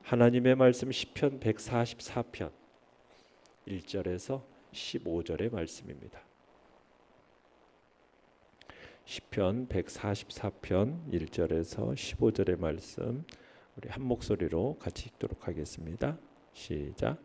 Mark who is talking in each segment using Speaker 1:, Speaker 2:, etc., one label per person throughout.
Speaker 1: 하나님의 말씀 시편 144편 1절에서 15절의 말씀입니다. 시편 144편 1절에서 15절의 말씀 우리 한 목소리로 같이 읽도록 하겠습니다. 시작.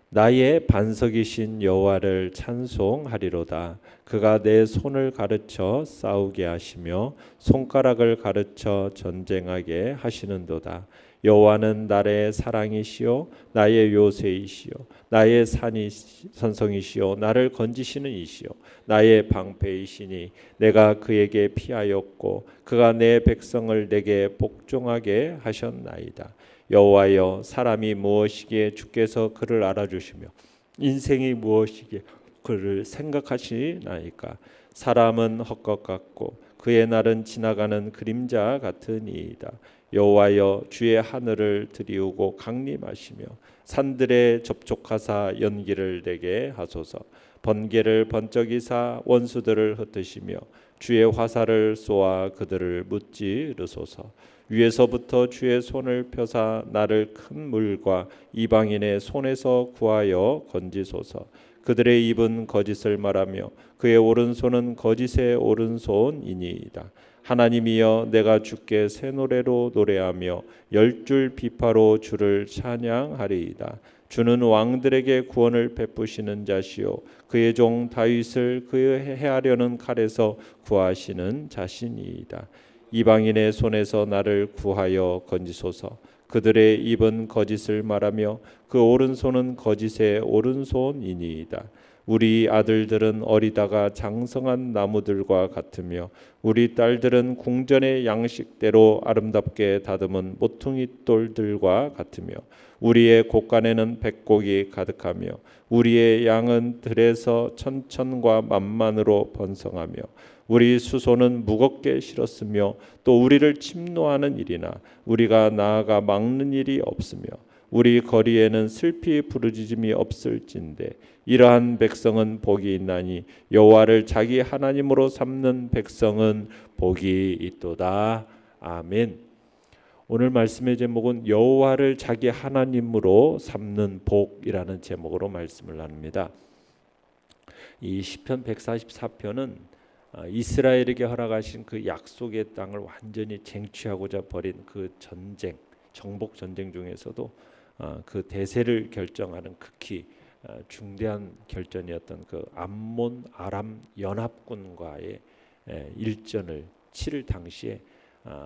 Speaker 1: 나의 반석이신 여호와를 찬송하리로다. 그가 내 손을 가르쳐 싸우게 하시며 손가락을 가르쳐 전쟁하게 하시는도다. 여호와는 나의 사랑이시요 나의 요새이시요 나의 산성이시요 나를 건지시는 이시요 나의 방패이시니 내가 그에게 피하였고 그가 내 백성을 내게 복종하게 하셨나이다. 여호와여, 사람이 무엇이기에 주께서 그를 알아주시며 인생이 무엇이기에 그를 생각하시나이까. 사람은 헛것 같고 그의 날은 지나가는 그림자 같으니이다. 여호와여, 주의 하늘을 들이우고 강림하시며 산들에 접촉하사 연기를 내게 하소서. 번개를 번쩍이사 원수들을 흩으시며 주의 화살을 쏘아 그들을 무찌르소서. 위에서부터 주의 손을 펴사 나를 큰 물과 이방인의 손에서 구하여 건지소서. 그들의 입은 거짓을 말하며 그의 오른손은 거짓의 오른손이니이다. 하나님이여, 내가 주께 새 노래로 노래하며 10줄 비파로 주를 찬양하리이다. 주는 왕들에게 구원을 베푸시는 자시요 그의 종 다윗을 그의 해하려는 칼에서 구하시는 자신이이다. 이방인의 손에서 나를 구하여 건지소서. 그들의 입은 거짓을 말하며 그 오른손은 거짓의 오른손이니이다. 우리 아들들은 어리다가 장성한 나무들과 같으며 우리 딸들은 궁전의 양식대로 아름답게 다듬은 모퉁이 돌들과 같으며 우리의 곳간에는 백곡이 가득하며 우리의 양은 들에서 천천과 만만으로 번성하며 우리 수소는 무겁게 실었으며 또 우리를 침노하는 일이나 우리가 나아가 막는 일이 없으며 우리 거리에는 슬피 부르짖음이 없을진데 이러한 백성은 복이 있나니 여호와를 자기 하나님으로 삼는 백성은 복이 있도다. 아멘. 오늘 말씀의 제목은 여호와를 자기 하나님으로 삼는 복이라는 제목으로 말씀을 나눕니다. 이 시편 144편은 이스라엘에게 허락하신 그 약속의 땅을 완전히 쟁취하고자 벌인 그 전쟁, 정복 전쟁 중에서도 그 대세를 결정하는 극히 중대한 결전이었던 그 암몬 아람 연합군과의 일전을 치를 당시에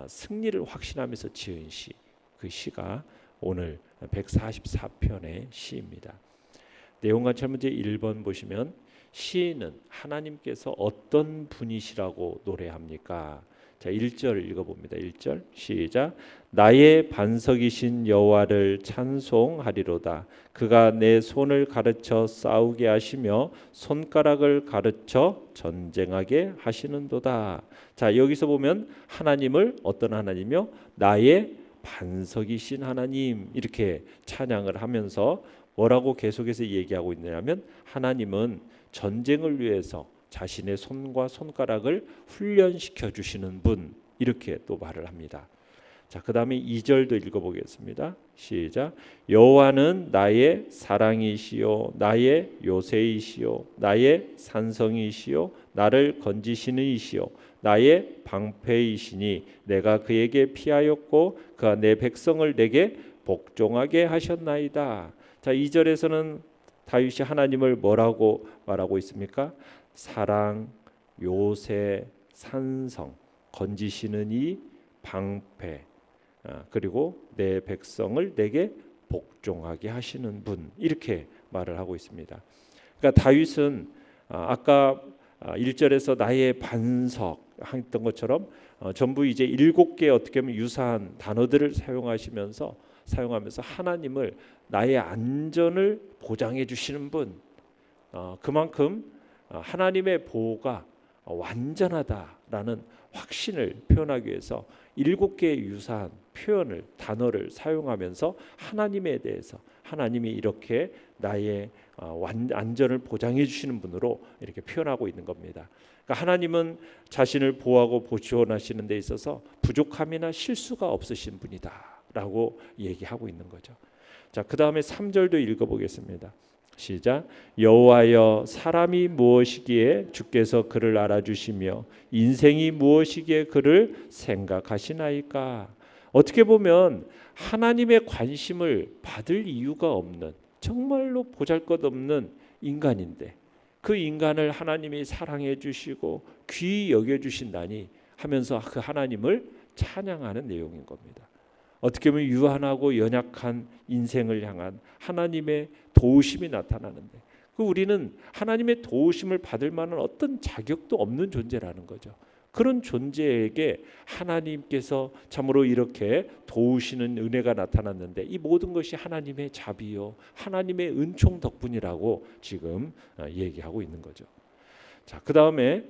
Speaker 1: 승리를 확신하면서 지은 시, 그 시가 오늘 144편의 시입니다. 내용과 철문제 1번 보시면 시인은 하나님께서 어떤 분이시라고 노래합니까? 자, 1절 읽어봅니다. 1절 시작. 나의 반석이신 여호와를 찬송하리로다. 그가 내 손을 가르쳐 싸우게 하시며 손가락을 가르쳐 전쟁하게 하시는도다. 자, 여기서 보면 하나님을 어떤 하나님이요? 나의 반석이신 하나님, 이렇게 찬양을 하면서 뭐라고 계속해서 얘기하고 있느냐면 하나님은 전쟁을 위해서 자신의 손과 손가락을 훈련시켜 주시는 분, 이렇게 또 말을 합니다. 자, 그다음에 2절도 읽어보겠습니다. 시작. 여호와는 나의 사랑이시요 나의 요새이시요 나의 산성이시요 나를 건지시는 이시요 나의 방패이시니 내가 그에게 피하였고 그가 내 백성을 내게 복종하게 하셨나이다. 자, 2절에서는 다윗이 하나님을 뭐라고 말하고 있습니까? 사랑, 요새, 산성, 건지시는 이, 방패, 그리고 내 백성을 내게 복종하게 하시는 분, 이렇게 말을 하고 있습니다. 그러니까 다윗은 아까 1절에서 나의 반석 했던 것처럼 전부 이제 7개 어떻게 보면 유사한 단어들을 사용하면서 하나님을 나의 안전을 보장해 주시는 분, 그만큼 하나님의 보호가 완전하다라는 확신을 표현하기 위해서 7개의 유사한 표현을, 단어를 사용하면서 하나님에 대해서 하나님이 이렇게 나의 안전을 보장해 주시는 분으로 이렇게 표현하고 있는 겁니다. 그러니까 하나님은 자신을 보호하고 보존하시는 데 있어서 부족함이나 실수가 없으신 분이다. 라고 얘기하고 있는 거죠. 자, 그 다음에 3절도 읽어보겠습니다. 시작. 여호와여, 사람이 무엇이기에 주께서 그를 알아주시며 인생이 무엇이기에 그를 생각하시나이까. 어떻게 보면 하나님의 관심을 받을 이유가 없는, 정말로 보잘것없는 인간인데 그 인간을 하나님이 사랑해 주시고 귀히 여겨 주신다니 하면서 그 하나님을 찬양하는 내용인 겁니다. 어떻게 보면 유한하고 연약한 인생을 향한 하나님의 도우심이 나타나는데, 그 우리는 하나님의 도우심을 받을 만한 어떤 자격도 없는 존재라는 거죠. 그런 존재에게 하나님께서 참으로 이렇게 도우시는 은혜가 나타났는데, 이 모든 것이 하나님의 자비요 하나님의 은총 덕분이라고 지금 얘기하고 있는 거죠. 자, 그 다음에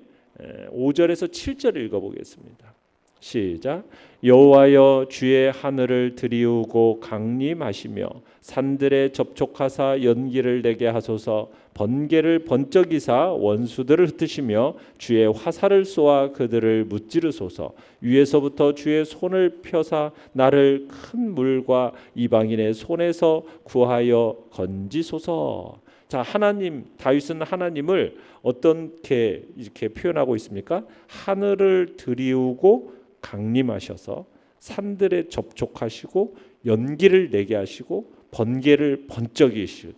Speaker 1: 5절에서 7절 읽어보겠습니다. 시작. 여호와여, 주의 하늘을 들이우고 강림하시며 산들에 접촉하사 연기를 내게 하소서. 번개를 번쩍이사 원수들을 흩으시며 주의 화살을 쏘아 그들을 무찌르소서. 위에서부터 주의 손을 펴사 나를 큰 물과 이방인의 손에서 구하여 건지소서. 자, 하나님, 다윗은 하나님을 어떻게 이렇게 표현하고 있습니까? 하늘을 들이우고 강림하셔서 산들에 접촉하시고 연기를 내게 하시고 번개를 번쩍이시고,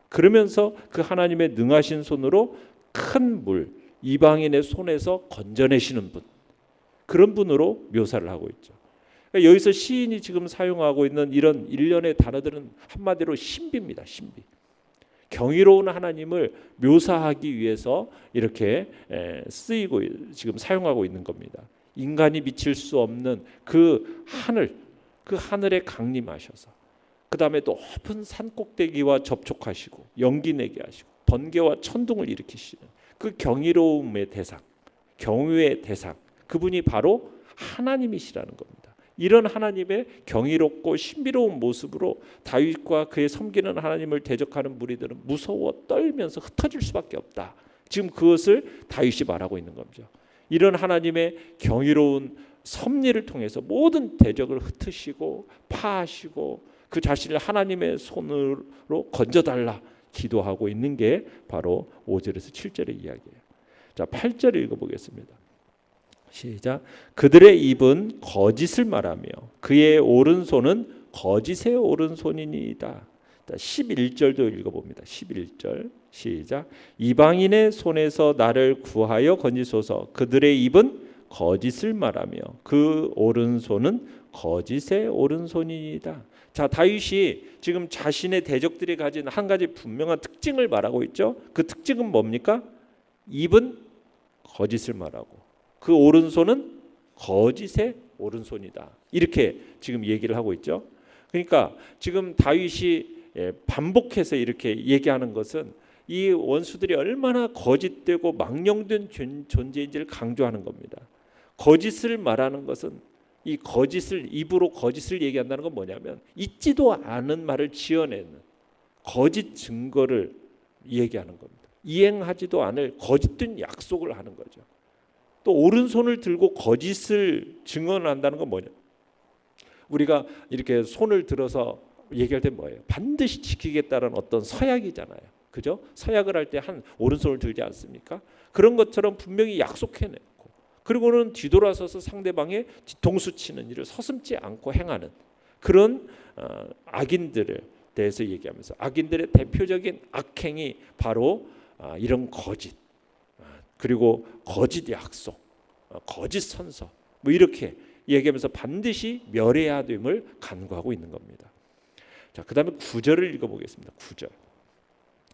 Speaker 1: 그러면서 그 하나님의 능하신 손으로 큰 물, 이방인의 손에서 건져내시는 분, 그런 분으로 묘사를 하고 있죠. 그러니까 여기서 시인이 지금 사용하고 있는 이런 일련의 단어들은 한마디로 신비입니다. 신비. 경이로운 하나님을 묘사하기 위해서 이렇게 쓰이고 지금 사용하고 있는 겁니다. 인간이 미칠 수 없는 그 하늘, 그 하늘에 강림하셔서 그 다음에 높은 산꼭대기와 접촉하시고 연기 내게 하시고 번개와 천둥을 일으키시는 그 경이로움의 대상, 경외의 대상, 그분이 바로 하나님이시라는 겁니다. 이런 하나님의 경이롭고 신비로운 모습으로 다윗과 그의 섬기는 하나님을 대적하는 무리들은 무서워 떨면서 흩어질 수밖에 없다. 지금 그것을 다윗이 말하고 있는 거죠. 이런 하나님의 경이로운 섭리를 통해서 모든 대적을 흩으시고 파하시고 그 자신을 하나님의 손으로 건져달라 기도하고 있는 게 바로 5절에서 7절의 이야기예요. 자, 8절 읽어보겠습니다. 시작. 그들의 입은 거짓을 말하며 그의 오른손은 거짓의 오른손이니이다. 11절도 읽어봅니다. 11절 시작. 이방인의 손에서 나를 구하여 건지소서. 그들의 입은 거짓을 말하며 그 오른손은 거짓의 오른손이다. 자, 다윗이 지금 자신의 대적들이 가진 한 가지 분명한 특징을 말하고 있죠. 그 특징은 뭡니까? 입은 거짓을 말하고 그 오른손은 거짓의 오른손이다. 이렇게 지금 얘기를 하고 있죠. 그러니까 지금 다윗이 반복해서 이렇게 얘기하는 것은 이 원수들이 얼마나 거짓되고 망령된 존재인지를 강조하는 겁니다. 거짓을 말하는 것은, 이 거짓을, 입으로 거짓을 얘기한다는 건 뭐냐면 있지도 않은 말을 지어내는 거짓 증거를 얘기하는 겁니다. 이행하지도 않을 거짓된 약속을 하는 거죠. 또 오른손을 들고 거짓을 증언한다는 건 뭐냐? 우리가 이렇게 손을 들어서 얘기할 때 뭐예요? 반드시 지키겠다는 어떤 서약이잖아요. 그죠? 서약을 할 때 한 오른손을 들지 않습니까? 그런 것처럼 분명히 약속해내고, 그리고는 뒤돌아서서 상대방의 뒤통수 치는 일을 서슴지 않고 행하는 그런 악인들에 대해서 얘기하면서, 악인들의 대표적인 악행이 바로 이런 거짓, 그리고 거짓 약속, 거짓 선서, 뭐 이렇게 얘기하면서 반드시 멸해야 됨을 간구하고 있는 겁니다. 자, 그다음에 9절을 읽어보겠습니다. 9절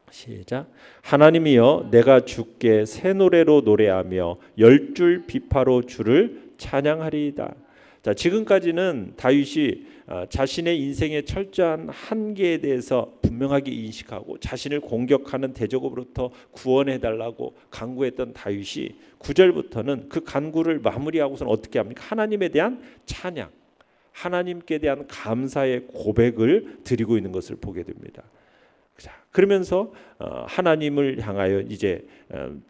Speaker 1: 시작. 하나님이여, 내가 주께 새 노래로 노래하며 10줄 비파로 주를 찬양하리이다. 자, 지금까지는 다윗이 자신의 인생의 철저한 한계에 대해서 분명하게 인식하고 자신을 공격하는 대적으로부터 구원해달라고 간구했던 다윗이 9절부터는 그 간구를 마무리하고서는 어떻게 합니까? 하나님에 대한 찬양, 하나님께 대한 감사의 고백을 드리고 있는 것을 보게 됩니다. 자, 그러면서 하나님을 향하여 이제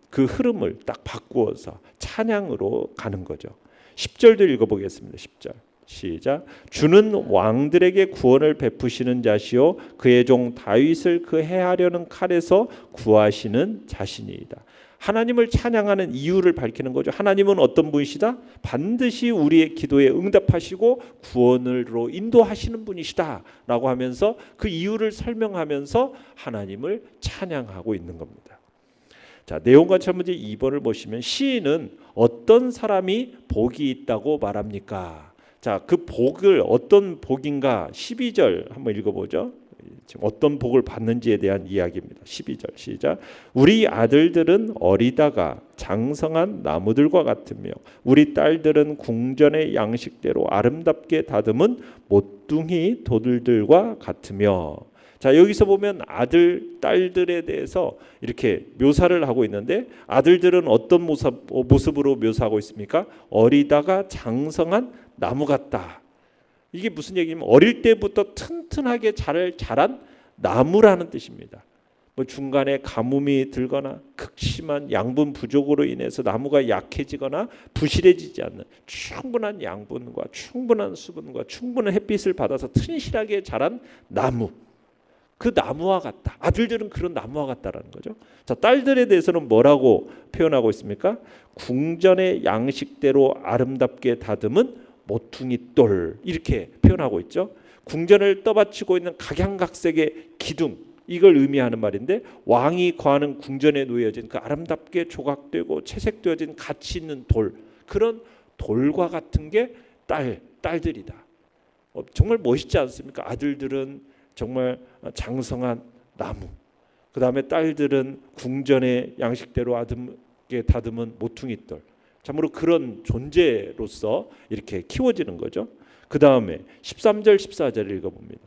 Speaker 1: 그 흐름을 딱 바꾸어서 찬양으로 가는 거죠. 10절도 읽어보겠습니다. 10절 시작. 주는 왕들에게 구원을 베푸시는 자시요 그의 종 다윗을 그 해하려는 칼에서 구하시는 자신이다. 하나님을 찬양하는 이유를 밝히는 거죠. 하나님은 어떤 분이시다? 반드시 우리의 기도에 응답하시고 구원으로 인도하시는 분이시다라고 하면서 그 이유를 설명하면서 하나님을 찬양하고 있는 겁니다. 자, 내용과 문제 2번을 보시면 시인은 어떤 사람이 복이 있다고 말합니까? 자, 그 복을 어떤 복인가 12절 한번 읽어보죠. 지금 어떤 복을 받는지에 대한 이야기입니다. 12절 시작. 우리 아들들은 어리다가 장성한 나무들과 같으며 우리 딸들은 궁전의 양식대로 아름답게 다듬은 모퉁이 돌들과 같으며. 자, 여기서 보면 아들, 딸들에 대해서 이렇게 묘사를 하고 있는데 아들들은 어떤 모습으로 묘사하고 있습니까? 어리다가 장성한 나무 같다. 이게 무슨 얘기냐면 어릴 때부터 튼튼하게 자란 나무라는 뜻입니다. 뭐 중간에 가뭄이 들거나 극심한 양분 부족으로 인해서 나무가 약해지거나 부실해지지 않는 충분한 양분과 충분한 수분과 충분한 햇빛을 받아서 튼실하게 자란 나무. 그 나무와 같다. 아들들은 그런 나무와 같다라는 거죠. 자, 딸들에 대해서는 뭐라고 표현하고 있습니까? 궁전의 양식대로 아름답게 다듬은 모퉁이 돌 이렇게 표현하고 있죠. 궁전을 떠받치고 있는 각양각색의 기둥 이걸 의미하는 말인데 왕이 거하는 궁전에 놓여진 그 아름답게 조각되고 채색되어진 가치 있는 돌 그런 돌과 같은 게 딸들이다. 정말 멋있지 않습니까? 아들들은 정말 장성한 나무. 그 다음에 딸들은 궁전의 양식대로 아름답게 다듬은 모퉁이 돌. 참으로 그런 존재로서 이렇게 키워지는 거죠. 그 다음에 13절 14절을 읽어봅니다.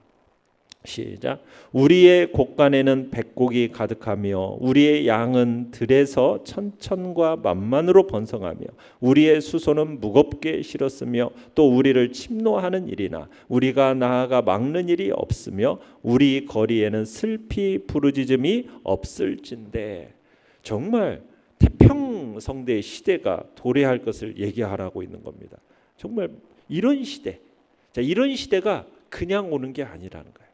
Speaker 1: 시작. 우리의 곳간에는 백곡이 가득하며 우리의 양은 들에서 천천과 만만으로 번성하며 우리의 수소는 무겁게 실었으며 또 우리를 침노하는 일이나 우리가 나아가 막는 일이 없으며 우리 거리에는 슬피 부르짖음이 없을진데. 정말 태평성대의 시대가 도래할 것을 얘기하라고 있는 겁니다. 정말 이런 시대, 자, 이런 시대가 그냥 오는 게 아니라는 거예요.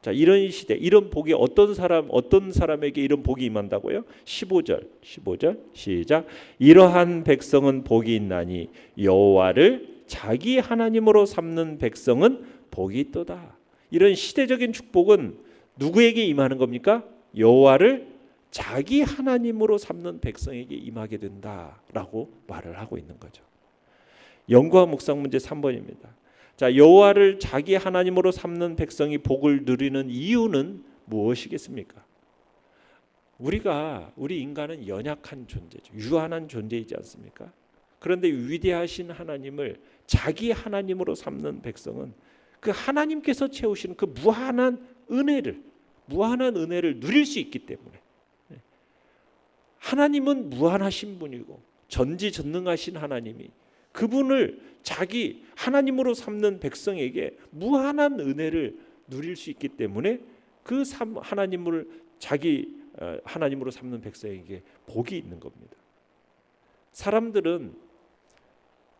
Speaker 1: 자, 이런 시대, 이런 복이 어떤 사람에게 이런 복이 임한다고요? 15절 시작. 이러한 백성은 복이 있나니 여호와를 자기 하나님으로 삼는 백성은 복이 있도다. 이런 시대적인 축복은 누구에게 임하는 겁니까? 여호와를 자기 하나님으로 삼는 백성에게 임하게 된다라고 말을 하고 있는 거죠. 연구와 묵상 문제 3번입니다. 자, 여호와를 자기 하나님으로 삼는 백성이 복을 누리는 이유는 무엇이겠습니까? 우리 인간은 연약한 존재죠. 유한한 존재이지 않습니까? 그런데 위대하신 하나님을 자기 하나님으로 삼는 백성은 그 하나님께서 채우시는 그 무한한 은혜를 누릴 수 있기 때문에. 하나님은 무한하신 분이고 전지전능하신 하나님이 그분을 자기 하나님으로 삼는 백성에게 무한한 은혜를 누릴 수 있기 때문에 그 하나님을 자기 하나님으로 삼는 백성에게 복이 있는 겁니다. 사람들은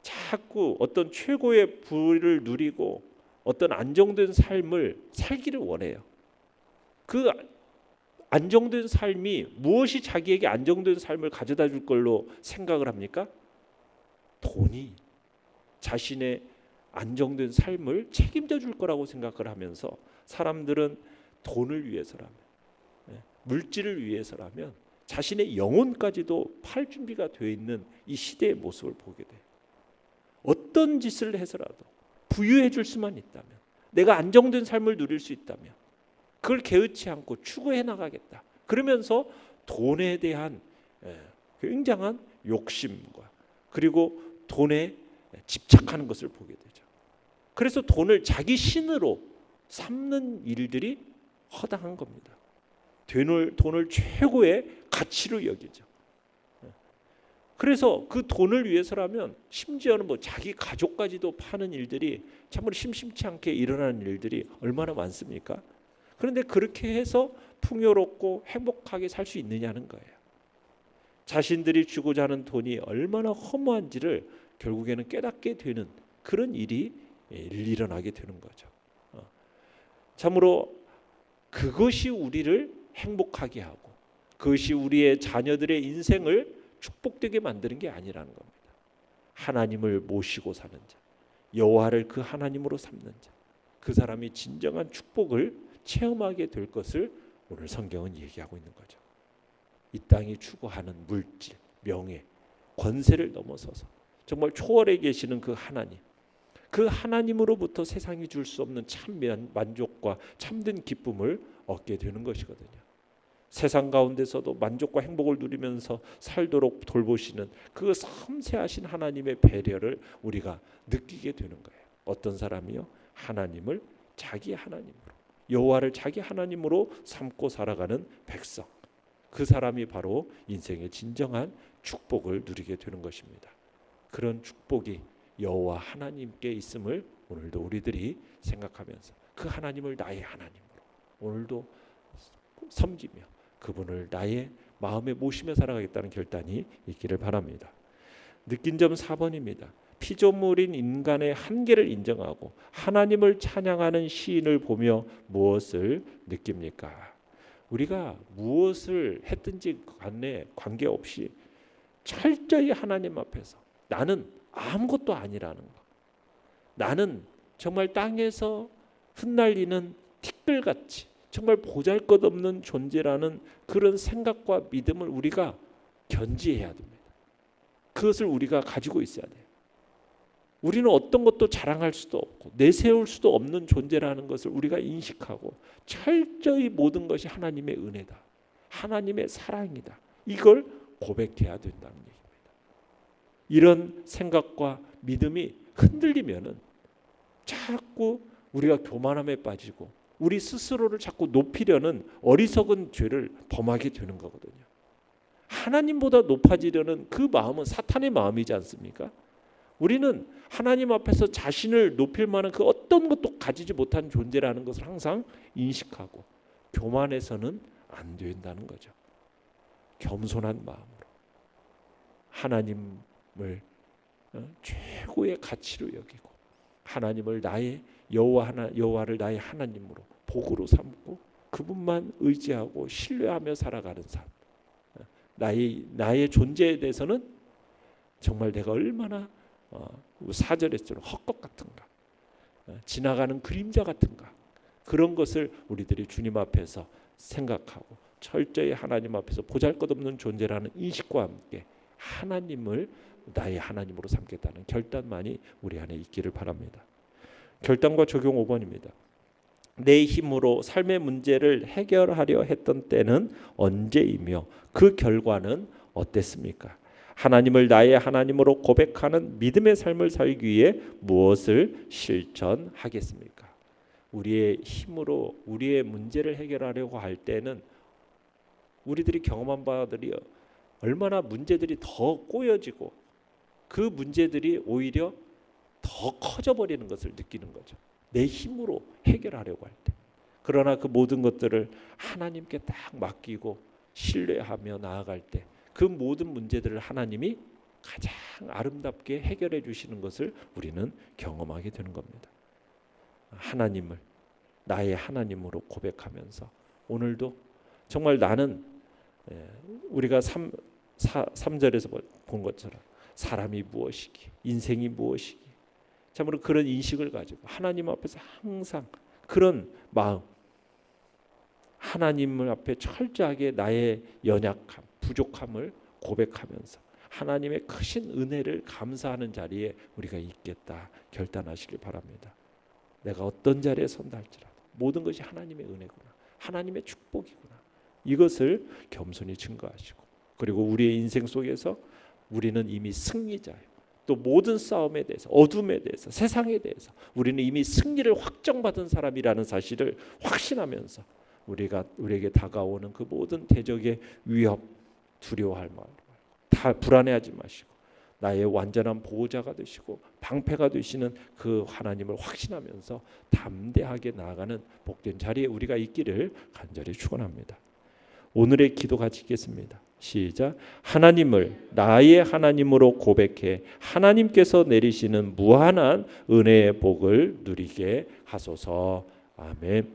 Speaker 1: 자꾸 어떤 최고의 부를 누리고 어떤 안정된 삶을 살기를 원해요. 그 안정된 삶이 무엇이 자기에게 안정된 삶을 가져다 줄 걸로 생각을 합니까? 돈이 자신의 안정된 삶을 책임져 줄 거라고 생각을 하면서 사람들은 돈을 위해서라면, 물질을 위해서라면 자신의 영혼까지도 팔 준비가 되어 있는 이 시대의 모습을 보게 돼요. 어떤 짓을 해서라도 부유해 줄 수만 있다면, 내가 안정된 삶을 누릴 수 있다면 그걸 개의치 않고 추구해 나가겠다. 그러면서 돈에 대한 굉장한 욕심과 그리고 돈에 집착하는 것을 보게 되죠. 그래서 돈을 자기 신으로 삼는 일들이 허다한 겁니다. 돈을 최고의 가치로 여기죠. 그래서 그 돈을 위해서라면 심지어는 뭐 자기 가족까지도 파는 일들이 참으로 심심치 않게 일어나는 일들이 얼마나 많습니까? 그런데 그렇게 해서 풍요롭고 행복하게 살 수 있느냐는 거예요. 자신들이 주고자 하는 돈이 얼마나 허무한지를 결국에는 깨닫게 되는 그런 일이 일어나게 되는 거죠. 참으로 그것이 우리를 행복하게 하고 그것이 우리의 자녀들의 인생을 축복되게 만드는 게 아니라는 겁니다. 하나님을 모시고 사는 자, 여호와를 그 하나님으로 삼는 자, 그 사람이 진정한 축복을 체험하게 될 것을 오늘 성경은 얘기하고 있는 거죠. 이 땅이 추구하는 물질, 명예, 권세를 넘어서서 정말 초월에 계시는 그 하나님, 그 하나님으로부터 세상이 줄 수 없는 참 만족과 참된 기쁨을 얻게 되는 것이거든요. 세상 가운데서도 만족과 행복을 누리면서 살도록 돌보시는 그 섬세하신 하나님의 배려를 우리가 느끼게 되는 거예요. 어떤 사람이요? 하나님을 자기 하나님으로, 여호와를 자기 하나님으로 삼고 살아가는 백성, 그 사람이 바로 인생의 진정한 축복을 누리게 되는 것입니다. 그런 축복이 여호와 하나님께 있음을 오늘도 우리들이 생각하면서 그 하나님을 나의 하나님으로 오늘도 섬기며 그분을 나의 마음에 모시며 살아가겠다는 결단이 있기를 바랍니다. 느낀 점 4번입니다. 피조물인 인간의 한계를 인정하고 하나님을 찬양하는 시인을 보며 무엇을 느낍니까? 우리가 무엇을 했든지 간에 관계없이 철저히 하나님 앞에서 나는 아무것도 아니라는 것, 나는 정말 땅에서 흩날리는 티끌같이 정말 보잘것없는 존재라는 그런 생각과 믿음을 우리가 견지해야 됩니다. 그것을 우리가 가지고 있어야 돼요. 우리는 어떤 것도 자랑할 수도 없고 내세울 수도 없는 존재라는 것을 우리가 인식하고 철저히 모든 것이 하나님의 은혜다, 하나님의 사랑이다, 이걸 고백해야 된다는 얘기입니다. 이런 생각과 믿음이 흔들리면은 자꾸 우리가 교만함에 빠지고 우리 스스로를 자꾸 높이려는 어리석은 죄를 범하게 되는 거거든요. 하나님보다 높아지려는 그 마음은 사탄의 마음이지 않습니까? 우리는 하나님 앞에서 자신을 높일 만한 그 어떤 것도 가지지 못한 존재라는 것을 항상 인식하고 교만해서는 안 된다는 거죠. 겸손한 마음으로 하나님을 최고의 가치로 여기고 하나님을 나의 여호와를 나의 하나님으로 복으로 삼고 그분만 의지하고 신뢰하며 살아가는 삶. 나의 존재에 대해서는 정말 내가 얼마나 4절에서는 헛것 같은가, 지나가는 그림자 같은가, 그런 것을 우리들이 주님 앞에서 생각하고 철저히 하나님 앞에서 보잘것없는 존재라는 인식과 함께 하나님을 나의 하나님으로 삼겠다는 결단만이 우리 안에 있기를 바랍니다. 결단과 적용 5번입니다. 내 힘으로 삶의 문제를 해결하려 했던 때는 언제이며 그 결과는 어땠습니까? 하나님을 나의 하나님으로 고백하는 믿음의 삶을 살기 위해 무엇을 실천하겠습니까? 우리의 힘으로 우리의 문제를 해결하려고 할 때는 우리들이 경험한 바들이 얼마나 문제들이 더 꼬여지고 그 문제들이 오히려 더 커져 버리는 것을 느끼는 거죠. 내 힘으로 해결하려고 할 때. 그러나 그 모든 것들을 하나님께 딱 맡기고 신뢰하며 나아갈 때 그 모든 문제들을 하나님이 가장 아름답게 해결해 주시는 것을 우리는 경험하게 되는 겁니다. 하나님을 나의 하나님으로 고백하면서 오늘도 정말 나는 우리가 3절에서 본 것처럼 사람이 무엇이기, 인생이 무엇이기, 참으로 그런 인식을 가지고 하나님 앞에서 항상 그런 마음, 하나님을 앞에 철저하게 나의 연약함, 부족함을 고백하면서 하나님의 크신 은혜를 감사하는 자리에 우리가 있겠다 결단하시길 바랍니다. 내가 어떤 자리에 선다 할지라도 모든 것이 하나님의 은혜구나, 하나님의 축복이구나, 이것을 겸손히 증거하시고, 그리고 우리의 인생 속에서 우리는 이미 승리자예요. 또 모든 싸움에 대해서, 어둠에 대해서, 세상에 대해서 우리는 이미 승리를 확정받은 사람이라는 사실을 확신하면서 우리에게 다가오는 그 모든 대적의 위협, 두려워할 마음, 다 불안해하지 마시고 나의 완전한 보호자가 되시고 방패가 되시는 그 하나님을 확신하면서 담대하게 나아가는 복된 자리에 우리가 있기를 간절히 축원합니다. 오늘의 기도 같이 읽겠습니다. 시작. 하나님을 나의 하나님으로 고백해 하나님께서 내리시는 무한한 은혜의 복을 누리게 하소서. 아멘.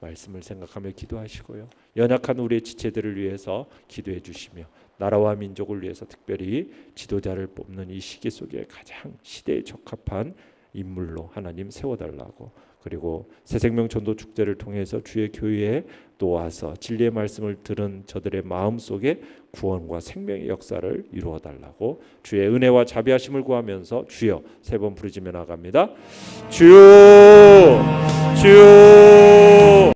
Speaker 1: 말씀을 생각하며 기도하시고요. 연약한 우리의 지체들을 위해서 기도해 주시며 나라와 민족을 위해서 특별히 지도자를 뽑는 이 시기 속에 가장 시대에 적합한 인물로 하나님 세워달라고, 그리고 새생명 전도 축제를 통해서 주의 교회에 또 와서 진리의 말씀을 들은 저들의 마음 속에 구원과 생명의 역사를 이루어 달라고 주의 은혜와 자비하심을 구하면서 주여 세 번 부르짖며 나갑니다. 주여, 주여.